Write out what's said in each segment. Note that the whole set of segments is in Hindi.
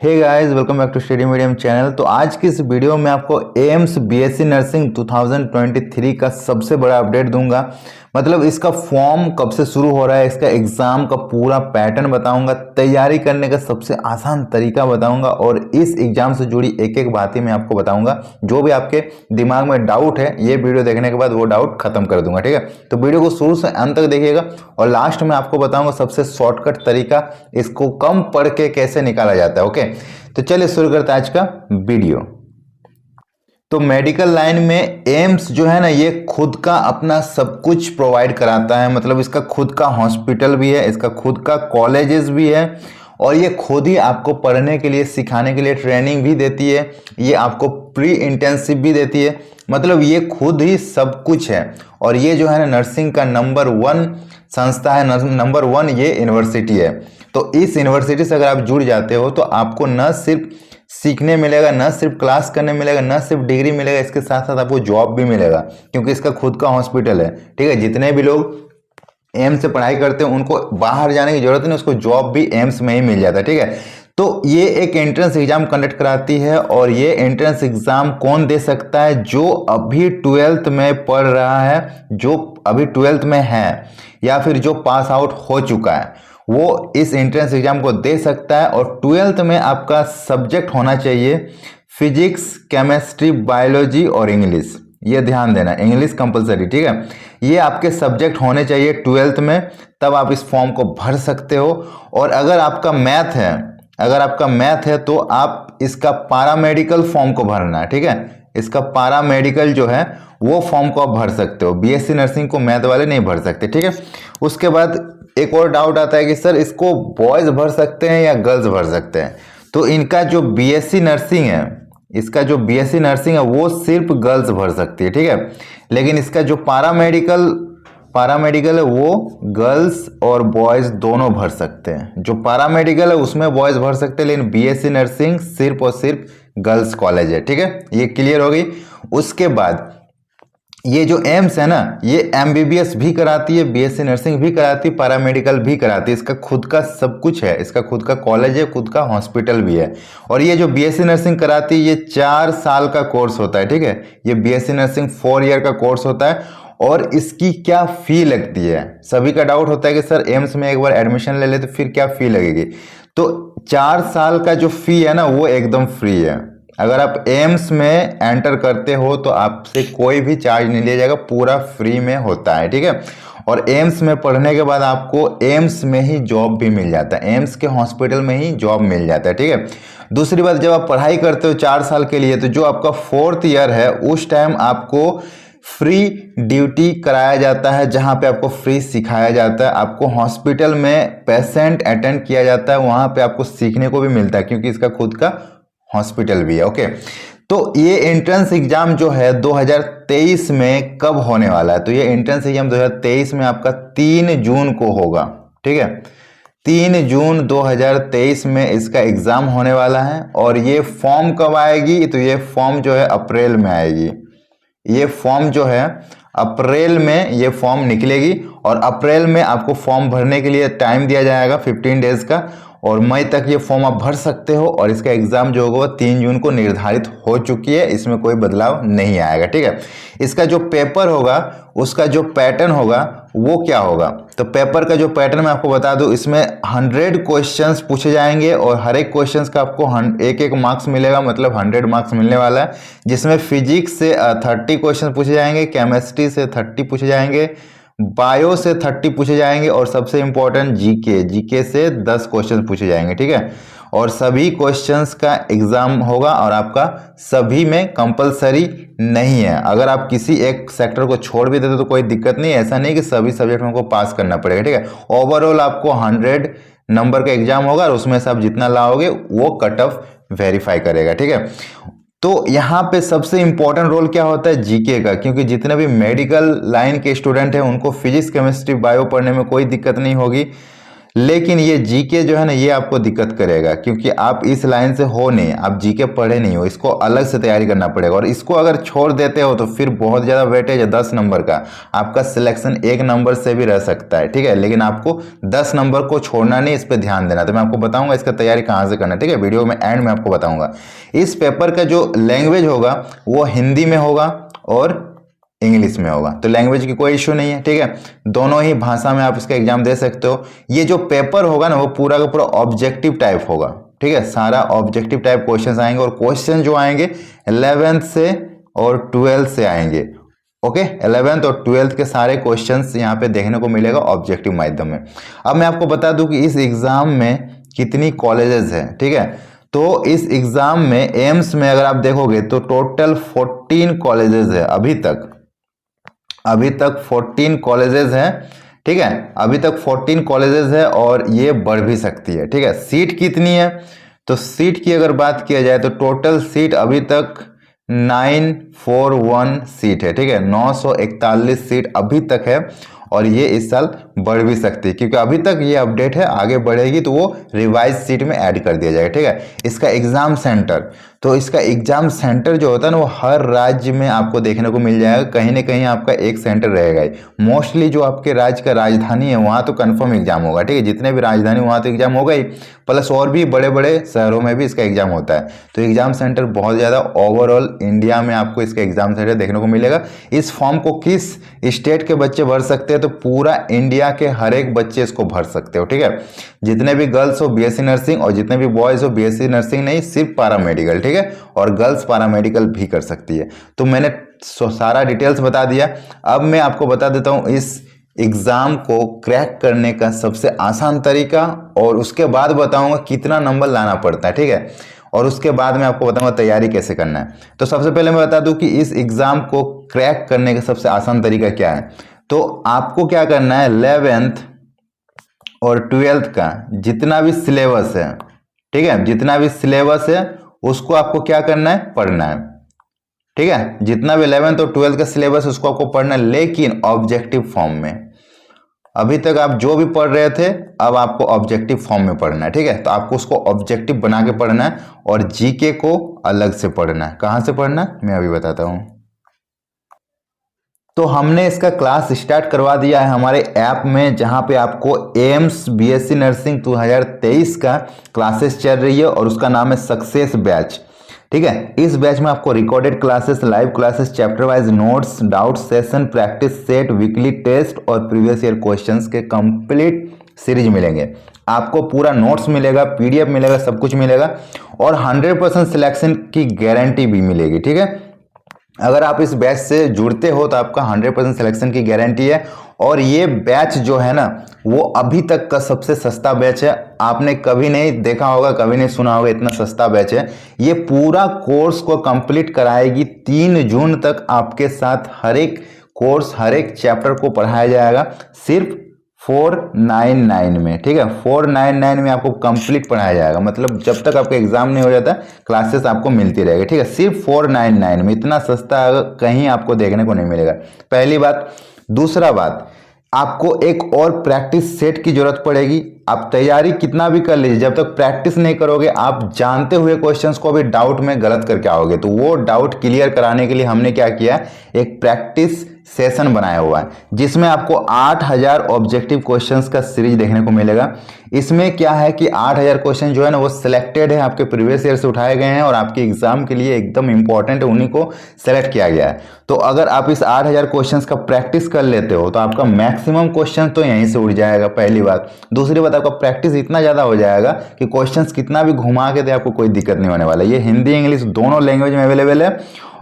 Hey guys, welcome back to study medium channel. तो आज की इस वीडियो में आपको एम्स बीएससी नर्सिंग 2023 का सबसे बड़ा अपडेट दूंगा। मतलब इसका फॉर्म कब से शुरू हो रहा है, इसका एग्जाम का पूरा पैटर्न बताऊंगा, तैयारी करने का सबसे आसान तरीका बताऊंगा और इस एग्जाम से जुड़ी एक एक बात ही मैं आपको बताऊंगा। जो भी आपके दिमाग में डाउट है ये वीडियो देखने के बाद वो डाउट खत्म कर दूंगा। ठीक है, तो वीडियो को शुरू से अंत तक देखिएगा और लास्ट में आपको बताऊंगा सबसे शॉर्टकट तरीका इसको कम पढ़ के कैसे निकाला जाता है। ओके, तो चलिए शुरू करते हैं आज का वीडियो। तो मेडिकल लाइन में एम्स जो है ना, ये खुद का अपना सब कुछ प्रोवाइड कराता है। मतलब इसका खुद का हॉस्पिटल भी है, इसका खुद का कॉलेजेस भी है और ये खुद ही आपको पढ़ने के लिए, सिखाने के लिए ट्रेनिंग भी देती है। ये आपको प्री इंटेंसिव भी देती है। मतलब ये खुद ही सब कुछ है और ये जो है ना नर्सिंग का नंबर 1 संस्था है, नंबर 1 ये यूनिवर्सिटी है। तो इस यूनिवर्सिटी से अगर आप जुड़ जाते हो तो आपको न सिर्फ सीखने मिलेगा, न सिर्फ क्लास करने मिलेगा, न सिर्फ डिग्री मिलेगा, इसके साथ साथ आपको जॉब भी मिलेगा क्योंकि इसका खुद का हॉस्पिटल है। ठीक है, जितने भी लोग एम्स से पढ़ाई करते हैं उनको बाहर जाने की जरूरत नहीं, उसको जॉब भी एम्स में ही मिल जाता है। ठीक है, तो ये एक एंट्रेंस एग्जाम कंडक्ट कराती है और ये एंट्रेंस एग्जाम कौन दे सकता है? जो अभी 12th में पढ़ रहा है, जो अभी 12th में है या फिर जो पास आउट हो चुका है वो इस एंट्रेंस एग्जाम को दे सकता है। और 12th में आपका सब्जेक्ट होना चाहिए फिजिक्स, केमिस्ट्री, बायोलॉजी और इंग्लिश। ये ध्यान देना, इंग्लिश कंपलसरी। ठीक है, ये आपके सब्जेक्ट होने चाहिए 12th में, तब आप इस फॉर्म को भर सकते हो। और अगर आपका मैथ है, तो आप इसका पैरामेडिकल फॉर्म को भरना है। ठीक है, इसका पैरामेडिकल जो है वो फॉर्म को आप भर सकते हो। बीएससी नर्सिंग को मैथ वाले नहीं भर सकते। ठीक है, उसके बाद एक और डाउट आता है कि सर इसको बॉयज भर सकते हैं या गर्ल्स भर सकते हैं? तो इनका जो बीएससी नर्सिंग है, इसका जो बीएससी नर्सिंग है वो सिर्फ गर्ल्स भर सकती है। ठीक है, लेकिन इसका जो पैरामेडिकल है वो गर्ल्स और बॉयज दोनों भर सकते हैं। जो पैरामेडिकल है उसमें बॉयज भर सकते हैं, लेकिन बीएससी नर्सिंग सिर्फ और सिर्फ गर्ल्स कॉलेज है। ठीक है, ये क्लियर हो गई। उसके बाद ये जो एम्स है ना, ये एमबीबीएस भी कराती है, बीएससी नर्सिंग भी कराती है, पैरामेडिकल भी कराती है। इसका खुद का सब कुछ है, इसका खुद का कॉलेज है, खुद का हॉस्पिटल भी है। और ये जो बीएससी नर्सिंग कराती है ये 4 साल का कोर्स होता है। ठीक है, ये बीएससी नर्सिंग 4 ईयर का कोर्स होता है। और इसकी क्या फी लगती है? सभी का डाउट होता है कि सर एम्स में एक बार एडमिशन ले ले तो फिर क्या फी लगेगी? तो 4 साल का जो फी है ना वो एकदम फ्री है। अगर आप एम्स में एंटर करते हो तो आपसे कोई भी चार्ज नहीं लिया जाएगा, पूरा फ्री में होता है। ठीक है, और एम्स में पढ़ने के बाद आपको एम्स में ही जॉब भी मिल जाता है, एम्स के हॉस्पिटल में ही जॉब मिल जाता है। ठीक है, दूसरी बात, जब आप पढ़ाई करते हो 4 साल के लिए तो जो आपका 4th ईयर है उस टाइम आपको फ्री ड्यूटी कराया जाता है, जहां पे आपको फ्री सिखाया जाता है। आपको हॉस्पिटल में पेशेंट अटेंड किया जाता है, वहां पे आपको सीखने को भी मिलता है क्योंकि इसका खुद का हॉस्पिटल भी है। ओके, तो ये एंट्रेंस एग्जाम जो है 2023 में कब होने वाला है? तो ये एंट्रेंस एग्जाम 2023 में आपका 3 जून को होगा। ठीक है, 3 जून 2023 में इसका एग्जाम होने वाला है। और ये फॉर्म कब आएगी? तो ये फॉर्म जो है अप्रैल में आएगी। ये फॉर्म जो है अप्रैल में ये फॉर्म निकलेगी और अप्रैल में आपको फॉर्म भरने के लिए टाइम दिया जाएगा 15 डेज का, और मई तक ये फॉर्म आप भर सकते हो। और इसका एग्जाम जो होगा 3 जून को निर्धारित हो चुकी है, इसमें कोई बदलाव नहीं आएगा। ठीक है, इसका जो पेपर होगा उसका जो पैटर्न होगा वो क्या होगा? तो पेपर का जो पैटर्न मैं आपको बता दूं, इसमें 100 क्वेश्चंस पूछे जाएंगे और हर एक क्वेश्चंस का आपको एक मार्क्स मिलेगा, मतलब 100 मार्क्स मिलने वाला है। जिसमें फिजिक्स से 30 क्वेश्चन पूछे जाएंगे, केमिस्ट्री से 30 पूछे जाएंगे, बायो से 30 पूछे जाएंगे और सबसे इंपॉर्टेंट जीके से 10 क्वेश्चन पूछे जाएंगे। ठीक है, और सभी क्वेश्चंस का एग्जाम होगा और आपका सभी में कंपलसरी नहीं है। अगर आप किसी एक सेक्टर को छोड़ भी देते तो कोई दिक्कत नहीं है, ऐसा नहीं कि सभी सब्जेक्ट में आपको पास करना पड़ेगा। ठीक है, ओवरऑल आपको 100 नंबर का एग्जाम होगा और उसमें से आप जितना लाओगे वो कट ऑफ वेरीफाई करेगा। ठीक है, तो यहाँ पे सबसे इंपॉर्टेंट रोल क्या होता है? जीके का, क्योंकि जितने भी मेडिकल लाइन के स्टूडेंट हैं उनको फिजिक्स, केमिस्ट्री, बायो पढ़ने में कोई दिक्कत नहीं होगी। लेकिन ये जीके जो है ना ये आपको दिक्कत करेगा, क्योंकि आप इस लाइन से हो नहीं, आप जीके पढ़े नहीं हो, इसको अलग से तैयारी करना पड़ेगा। और इसको अगर छोड़ देते हो तो फिर बहुत ज़्यादा वेटेज है 10 नंबर का, आपका सिलेक्शन 1 नंबर से भी रह सकता है, ठीक है। लेकिन आपको 10 नंबर को छोड़ना नहीं, इस पर ध्यान देना। तो मैं आपको बताऊंगा इसका तैयारी कहाँ से करना, ठीक है, वीडियो में एंड में आपको बताऊंगा। इस पेपर का जो लैंग्वेज होगा वो हिंदी में होगा और इंग्लिश में होगा, तो लैंग्वेज की कोई इशू नहीं है, ठीक है। दोनों ही भाषा में आप इसका एग्जाम दे सकते हो। ये जो पेपर होगा ना वो पूरा का पूरा ऑब्जेक्टिव टाइप होगा, ठीक है, सारा ऑब्जेक्टिव टाइप क्वेश्चंस आएंगे। और क्वेश्चन जो आएंगे 11th से और 12th से आएंगे, ओके। 11th और 12th के सारे क्वेश्चंस यहाँ पे देखने को मिलेगा ऑब्जेक्टिव माध्यम में। अब मैं आपको बता दूं कि इस एग्जाम में कितनी कॉलेजेस हैं, ठीक है। तो इस एग्जाम में एम्स में अगर आप देखोगे तो टोटल 14 कॉलेजेस है अभी तक 14 कॉलेजेस हैं, ठीक है, अभी तक 14 कॉलेजेस है और ये बढ़ भी सकती है, ठीक है। सीट कितनी है, तो सीट की अगर बात किया जाए तो टोटल सीट अभी तक 941 सीट है, ठीक है, 941 सीट अभी तक है। और ये इस साल बढ़ भी सकती है, क्योंकि अभी तक ये अपडेट है, आगे बढ़ेगी तो वो रिवाइज सीट में ऐड कर दिया जाएगा, ठीक है। इसका एग्जाम सेंटर, तो इसका एग्जाम सेंटर जो होता है ना वो हर राज्य में आपको देखने को मिल जाएगा, कहीं ना कहीं आपका एक सेंटर रहेगा ही। मोस्टली जो आपके राज्य का राजधानी है वहाँ तो कंफर्म एग्जाम होगा, ठीक है, जितने भी राजधानी वहाँ तो एग्जाम होगा ही, प्लस और भी बड़े बड़े शहरों में भी इसका एग्जाम होता है। तो एग्जाम सेंटर बहुत ज़्यादा ओवरऑल इंडिया में आपको इसका एग्जाम सेंटर देखने को मिलेगा। इस फॉर्म को किस स्टेट के बच्चे भर सकते हैं, तो पूरा इंडिया के हर एक बच्चे इसको भर सकते हो, ठीक है। जितने भी गर्ल्स हो बीएससी नर्सिंग और जितने भी बॉयज हो बीएससी नर्सिंग नहीं, सिर्फ पैरामेडिकल, ठीक है, और गर्ल्स पैरामेडिकल भी कर सकती है। तो मैंने सारा डिटेल्स बता दिया। अब मैं आपको बता देता हूं इस एग्जाम को क्रैक करने का सबसे आसान तरीका, और उसके बाद बताऊंगा कितना नंबर लाना पड़ता है, ठीक है, और उसके बाद मैं आपको बताऊंगा तैयारी कैसे करना है। तो सबसे पहले मैं बता दूं कि इस एग्जाम को क्रैक करने का सबसे आसान तरीका क्या है। तो आपको क्या करना है, 11th और 12th का जितना भी सिलेबस है, ठीक है, जितना भी सिलेबस है उसको आपको क्या करना है, पढ़ना है, ठीक है। जितना भी 11th और 12th का सिलेबस उसको आपको पढ़ना है, लेकिन ऑब्जेक्टिव फॉर्म में। अभी तक आप जो भी पढ़ रहे थे अब आपको ऑब्जेक्टिव फॉर्म में पढ़ना है, ठीक है। तो आपको उसको ऑब्जेक्टिव बना के पढ़ना है और जीके को अलग से पढ़ना है। कहां से पढ़ना है मैं अभी बताता हूं। तो हमने इसका क्लास स्टार्ट करवा दिया है हमारे ऐप में, जहां पे आपको एम्स बीएससी नर्सिंग 2023 का क्लासेस चल रही है और उसका नाम है सक्सेस बैच, ठीक है। इस बैच में आपको recorded classes, live classes, chapter wise notes, doubt session, practice set, weekly test और प्रीवियस ईयर क्वेश्चंस के कंप्लीट सीरीज मिलेंगे। आपको पूरा नोट्स मिलेगा, पीडीएफ मिलेगा, सब कुछ मिलेगा और 100% सिलेक्शन की गारंटी भी मिलेगी, ठीक है। अगर आप इस बैच से जुड़ते हो तो आपका 100% सिलेक्शन की गारंटी है। और ये बैच जो है ना वो अभी तक का सबसे सस्ता बैच है। आपने कभी नहीं देखा होगा, कभी नहीं सुना होगा, इतना सस्ता बैच है। ये पूरा कोर्स को कंप्लीट कराएगी। 3 जून तक आपके साथ हर एक कोर्स, हर एक चैप्टर को पढ़ाया जाएगा, सिर्फ 499 में, ठीक है। 499 में आपको कंप्लीट पढ़ाया जाएगा, मतलब जब तक आपका एग्जाम नहीं हो जाता क्लासेस आपको मिलती रहेगी, ठीक है। सिर्फ 499 में, इतना सस्ता कहीं आपको देखने को नहीं मिलेगा, पहली बात। दूसरा बात, आपको एक और प्रैक्टिस सेट की जरूरत पड़ेगी। आप तैयारी कितना भी कर लीजिए, जब तक प्रैक्टिस नहीं करोगे आप जानते हुए क्वेश्चंस को भी डाउट में गलत करके आओगे। तो वो डाउट क्लियर कराने के लिए हमने क्या किया, एक प्रैक्टिस सेशन बनाया हुआ है, जिसमें आपको 8000 ऑब्जेक्टिव क्वेश्चंस का सीरीज देखने को मिलेगा। इसमें क्या है कि 8000 क्वेश्चन जो है ना वो सिलेक्टेड है, आपके प्रीवियस ईयर से उठाए गए हैं और आपके एग्जाम के लिए एकदम इंपॉर्टेंट है, उन्हीं को सेलेक्ट किया गया है। तो अगर आप इस 8000 क्वेश्चंस का प्रैक्टिस कर लेते हो तो आपका मैक्सिमम क्वेश्चन तो यहीं से उड़ जाएगा, पहली बात। दूसरी बात, आपका प्रैक्टिस इतना ज़्यादा हो जाएगा कि क्वेश्चंस कितना भी घुमा के दे आपको कोई दिक्कत नहीं होने वाला। ये हिंदी इंग्लिश दोनों लैंग्वेज में अवेलेबल है।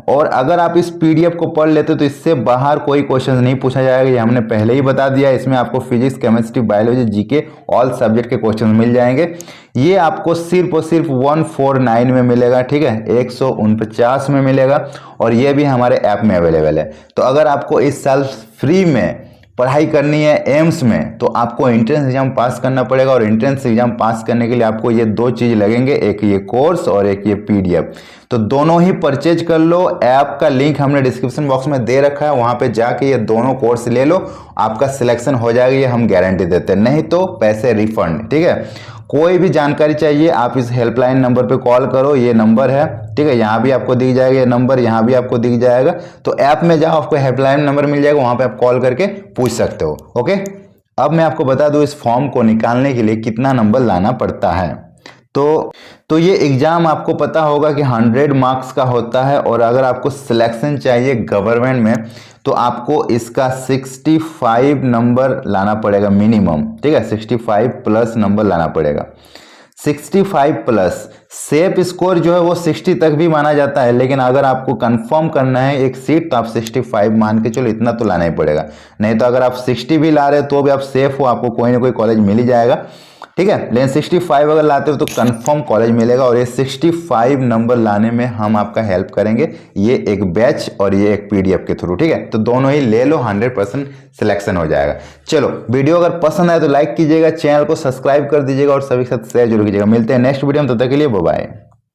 और अगर आप इस पीडीएफ को पढ़ लेते हो तो इससे बाहर कोई क्वेश्चन नहीं पूछा जाएगा, ये हमने पहले ही बता दिया। इसमें आपको physics, chemistry, biology, GK all subject के क्वेश्चन मिल जाएंगे। ये आपको सिर्फ और सिर्फ 149 में मिलेगा, ठीक है, 149 में मिलेगा। और ये भी हमारे ऐप में अवेलेबल है। तो अगर आपको इस साल फ्री में पढ़ाई करनी है एम्स में, तो आपको एंट्रेंस एग्जाम पास करना पड़ेगा, और एंट्रेंस एग्जाम पास करने के लिए आपको ये दो चीज लगेंगे, एक ये कोर्स और एक ये पीडीएफ। तो दोनों ही परचेज कर लो। ऐप का लिंक हमने डिस्क्रिप्शन बॉक्स में दे रखा है, वहां पे जाके ये दोनों कोर्स ले लो, आपका सिलेक्शन हो जाएगा, ये हम गारंटी देते हैं। नहीं तो पैसे रिफंड, ठीक है। कोई भी जानकारी चाहिए आप इस हेल्पलाइन नंबर पे कॉल करो, ये नंबर है, ठीक है। यहाँ भी आपको दिख जाएगा ये नंबर, यहाँ भी आपको दिख जाएगा। तो ऐप में जाओ, आपको हेल्पलाइन नंबर मिल जाएगा, वहां पे आप कॉल करके पूछ सकते हो। ओके, अब मैं आपको बता दूं इस फॉर्म को निकालने के लिए कितना नंबर लाना पड़ता है। तो ये एग्जाम आपको पता होगा कि 100 मार्क्स का होता है, और अगर आपको सिलेक्शन चाहिए गवर्नमेंट में तो आपको इसका 65 नंबर लाना पड़ेगा मिनिमम, ठीक है। 65 प्लस नंबर लाना पड़ेगा। 65 प्लस सेफ स्कोर जो है वो 60 तक भी माना जाता है, लेकिन अगर आपको कंफर्म करना है एक सीट तो आप 65 मान के चलो, इतना तो लाना ही पड़ेगा। नहीं तो अगर आप 60 भी ला रहे हो तो भी आप सेफ हो, आपको कोई ना कोई कॉलेज मिल ही जाएगा, ठीक है। लेकिन 65 अगर लाते हो तो कंफर्म कॉलेज मिलेगा, और ये 65 नंबर लाने में हम आपका हेल्प करेंगे, ये एक बैच और ये एक पीडीएफ के थ्रू, ठीक है। तो दोनों ही ले लो, 100% सिलेक्शन हो जाएगा। चलो, वीडियो अगर पसंद आए तो लाइक कीजिएगा, चैनल को सब्सक्राइब कर दीजिएगा और सभी के साथ शेयर जरूर कीजिएगा। मिलते हैं नेक्स्ट वीडियो में, तब तक के लिए बाय बाय।